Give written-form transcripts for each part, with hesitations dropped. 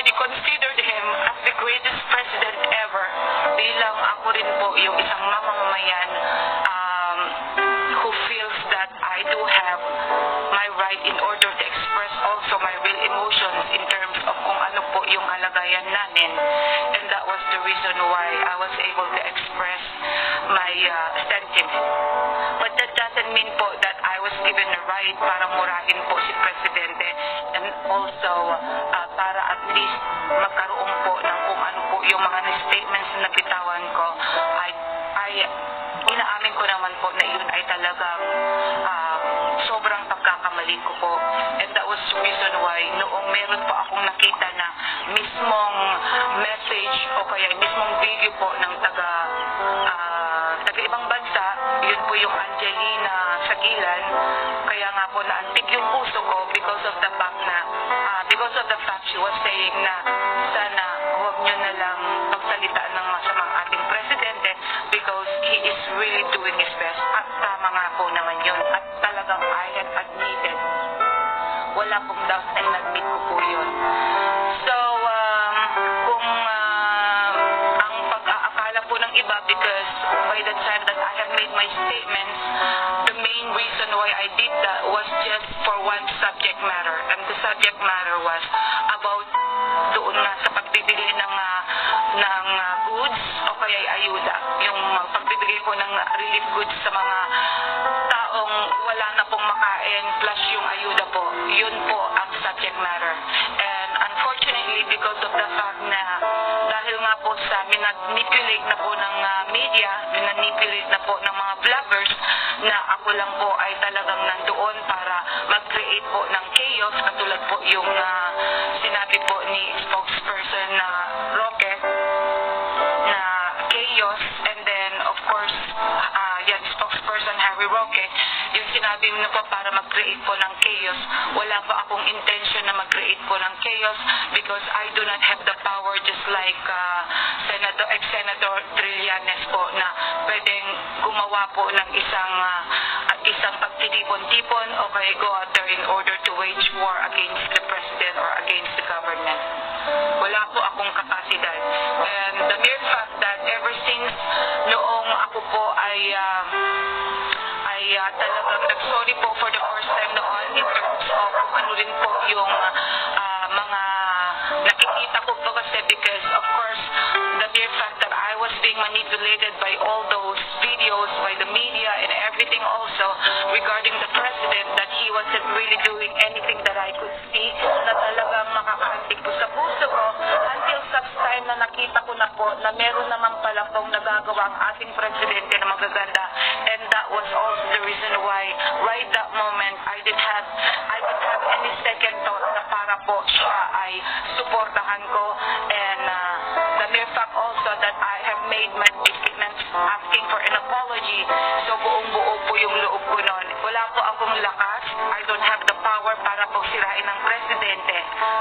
already considered him as the greatest president ever. Bilang ako rin po yung isang mamamayan who feels that I do have my right in order to express also my real emotions in terms of kung ano po yung alagayan namin. And that was the reason why I was able to express my sentiment. But that doesn't mean po that I was given the right para murahin po si Presidente, and also para at least magkaroon po ng kung ano po yung mga statements na bitawan ko. Inaamin ko naman po na yun ay talagang sobrang pagkakamali ko po. And that was the reason why noong meron po akong nakita na mismong message o kaya mismong video po ng taga ibang bansa, yun po yung Angelina sa Gilan. Kaya nga po naantig yung puso ko because of the fact she was saying na sana huwag nyo na lang pagsalitaan ng masamang ating presidente because he is really doing his best. At tama nga po naman yun. At talagang I have admitted. Wala pong doubt na in-admit ko po yun. So, kung ang pag-aakala po ng iba because by the time that I have made my statements, the main reason why I did that was just for one subject matter. And the subject matter was about doon nga sa pagbibigay ng goods o kaya ayuda. Yung pagbibigay po ng relief goods sa mga taong wala na pong makain plus yung ayuda po. Yun po ang subject matter. And unfortunately, because of the fact na dahil nga po sa minanipulate na po ng media, minanipulate na po ng mga vloggers na ako lang po ay talagang nandoon para mag-create po ng chaos katulad po yung sinabi po ni spokesperson na Roque na chaos, and then of course spokesperson Harry Roque, yung sinabi na po para mag-create po ng chaos. Wala pa akong intention na mag-create po ng chaos because I do not have the power just like ex-Senator Trillanes po na pwedeng gumawa po ng isang pagtitipon-tipon o kaya go out there in order to wage war against the president or against the government. Wala po akong kapasidad. And the mere fact that ever since noong ako po ay talagang nag-sorry po for the first time noon in terms of ano rin po yung mga nakikita ko po kasi because of course the mere fact that I was being manipulated by all those videos by the media and everything also regarding the president that he wasn't really doing anything that I could see na talagang makakaantig po sa puso ko until such time na nakita ko na po na meron naman pala pong nagagawa ang ating presidente na magaganda, and that was also the reason why right that moment I didn't have any second thought na para po siya ay suportahan ko. And the mere fact also that I have made my statements asking for an apology, so buong-buo po yung loob ko noon. Wala po akong lakas, I don't have the power para po sirain ng presidente,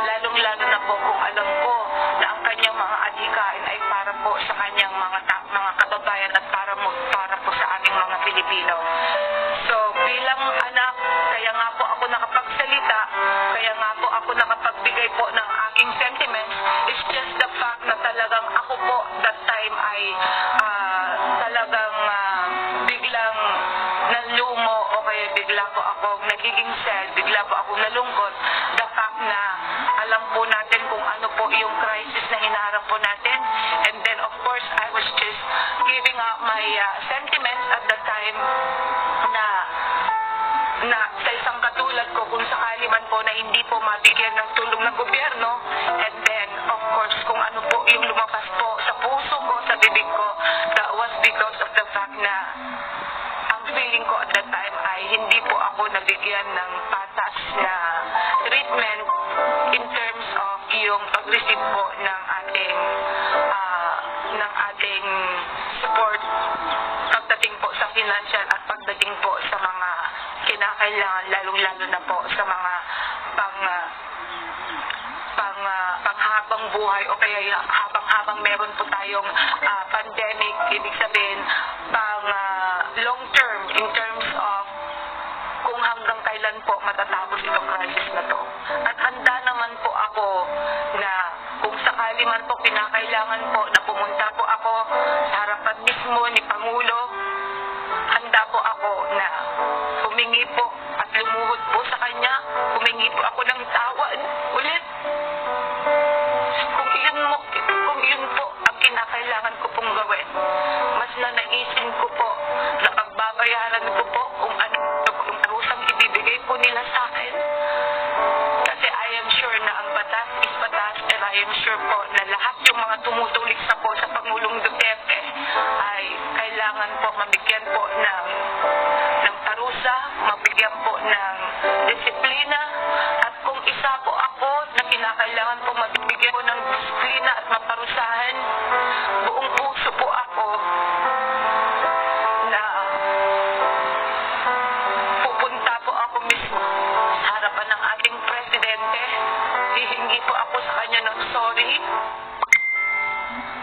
lalong-lalo na po kung alam ko na ang kanyang mga adhikain ay para po sa kanyang mga kababayan at para po sa aming mga Pilipino. So bilang anak, kaya nga po ako nakapagsalita, kaya nga po ako nakapagbigay po ng aking sentiments, it's just the fact na talagang ako po that time ay talagang biglang nalumo o kaya bigla po ako nagiging sad, bigla po ako nalungkot. The fact na alam po natin kung ano po yung crisis na hinaharap po natin, and then of course I was just giving out my sentiments at the time na sa isang katulad ko kung sakali man po na hindi po mabigyan ng tulong ng gobyerno, and then of course kung ano po yung lumabas po sa puso ko, sa bibig ko, that was because of the fact na ang feeling ko at that time ay hindi po ako nabigyan ng patas na treatment in terms of yung pag-receive po ng ating support pagdating po sa financial at pagdating po sa mga kinakailangan, lalong-lalo na po sa mga panghabang buhay o kaya habang meron po tayong pandemic, ibig sabihin long term in terms of kung hanggang kailan po matatapos itong crisis na to. At handa naman po ako na kung sakali man po kinakailangan po na pumunta po ako sa harapan mismo ni Pangulo, handa po ako na humingi po at lumuhod po sa kanya, humingi po ako ng tawad ulit. Kung yun po ang kinakailangan ko pong gawin, mas nanaisin ko po na pagbabayaran ko po kung ano yung parusang ibibigay po nila sa akin. Kasi I am sure na ang batas is batas, and I am sure po na lahat yung mga tumutulik sa po sa Pangulong Duterte ay kailangan po mabigyan po ng parusa, mabigyan po ng disiplina. At kung isa po ako na kinakailangan po mabigyan po ng disiplina at maparusahan, buong puso po ako na pupunta po ako mismo sa harapan ng ating presidente. Hihingi po ako sa kanya ng sorry.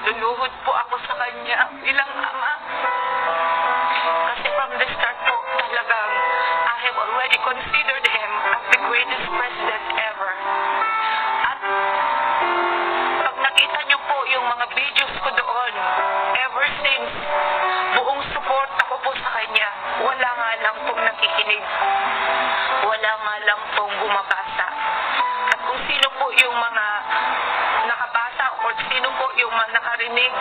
Luluhod po ako sa kanya bilang ama. Kasi from the start po talagang I have already considered him as the greatest president ever. At pag nakita niyo po yung mga videos ko doon, ever since, buong support ako po sa kanya. Wala nga lang pong nakikinig. Wala nga lang pong bumabasa. At kung sino po yung mga nakabasa o sino po yung mga nakarinig,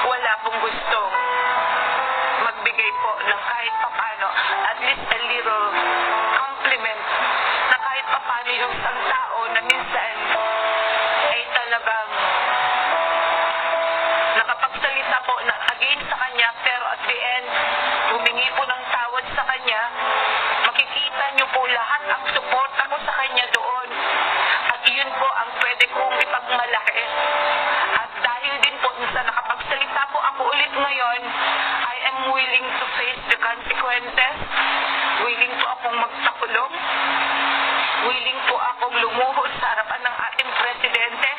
wala pong gusto magbigay po ng kahit papano, at least a little compliment, na kahit papano yung isang tao na minsan ay talagang nakapagsalita po na against sa kanya, pero at the end, humingi po ng tawad sa kanya. Makikita niyo po lahat ang support ako sa kanya doon. At yun po ang pwede kong ipagmalaki. At dahil din po sa nakapagsalita po ako ulit ngayon, I am willing to face the consequences. Willing po akong magpakulong. Willing po akong lumuhod sa harapan ng ating presidente.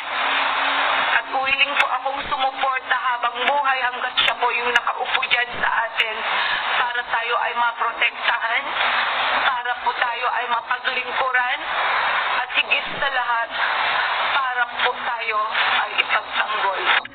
At willing po akong sumuporta habang buhay hanggat siya po yung nakaupo dyan sa atin, para tayo ay maprotektahan, para po tayo ay mapaglingkuran, at higit sa lahat, para po tayo ay ipagtanggol.